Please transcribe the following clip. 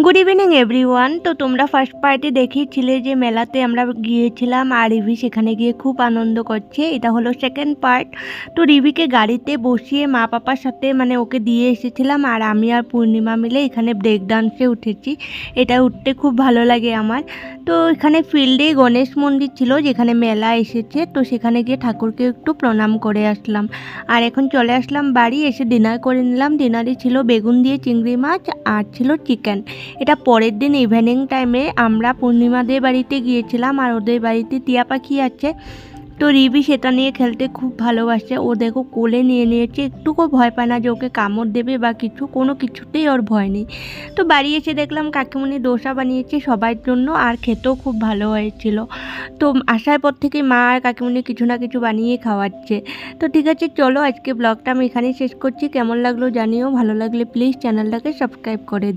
Good evening everyone. তো তোমরা first পার্টে দেখিয়েছিলে যে মেলাতে আমরা গিয়েছিলাম আর রিভি সেখানে গিয়ে খুব আনন্দ করছে। এটা হলো সেকেন্ড পার্ট। তো রিভিকে গাড়িতে বসিয়ে মা পাপার সাথে মানে ওকে দিয়ে এসেছিলাম, আর আমি আর পূর্ণিমা মিলে এখানে ব্রেক ডান্সে উঠেছি। এটা উঠতে খুব ভালো লাগে আমার। তো এখানে ফিল্ডে গণেশ মন্দির ছিল যেখানে মেলা এসেছে, তো সেখানে গিয়ে ঠাকুরকে একটু প্রণাম করে আসলাম। আর এখন চলে আসলাম বাড়ি, এসে ডিনার করে নিলাম। ডিনারে ছিল বেগুন দিয়ে চিংড়ি মাছ আর ছিল চিকেন। এটা পরের দিন ইভিনিং টাইমে আমরা পূর্ণিমাদের বাড়িতে গিয়েছিলাম, আর ওদের বাড়িতে টিয়া পাখি আছে। তো রিভি সেটা নিয়ে খেলতে খুব ভালোবাসে। ও দেখো কোলে নিয়ে নিয়েছে, একটুকু ভয় পায় না যে ওকে কামড় দেবে বা কিছু, কোনো কিছুতেই ওর ভয় নেই। তো বাড়ি এসে দেখলাম কাকিমণি ডোসা বানিয়েছে সবার জন্য, আর খেতেও খুব ভালো হয়েছিল। তো আসার পর থেকে মা আর কাকিমণি কিছু না কিছু বানিয়ে খাওয়াচ্ছে। তো ঠিক আছে, চলো আজকে ব্লগটা আমি এখানেই শেষ করছি। কেমন লাগলো জানিও, ভালো লাগলে প্লিজ চ্যানেলটাকে সাবস্ক্রাইব করে দিও।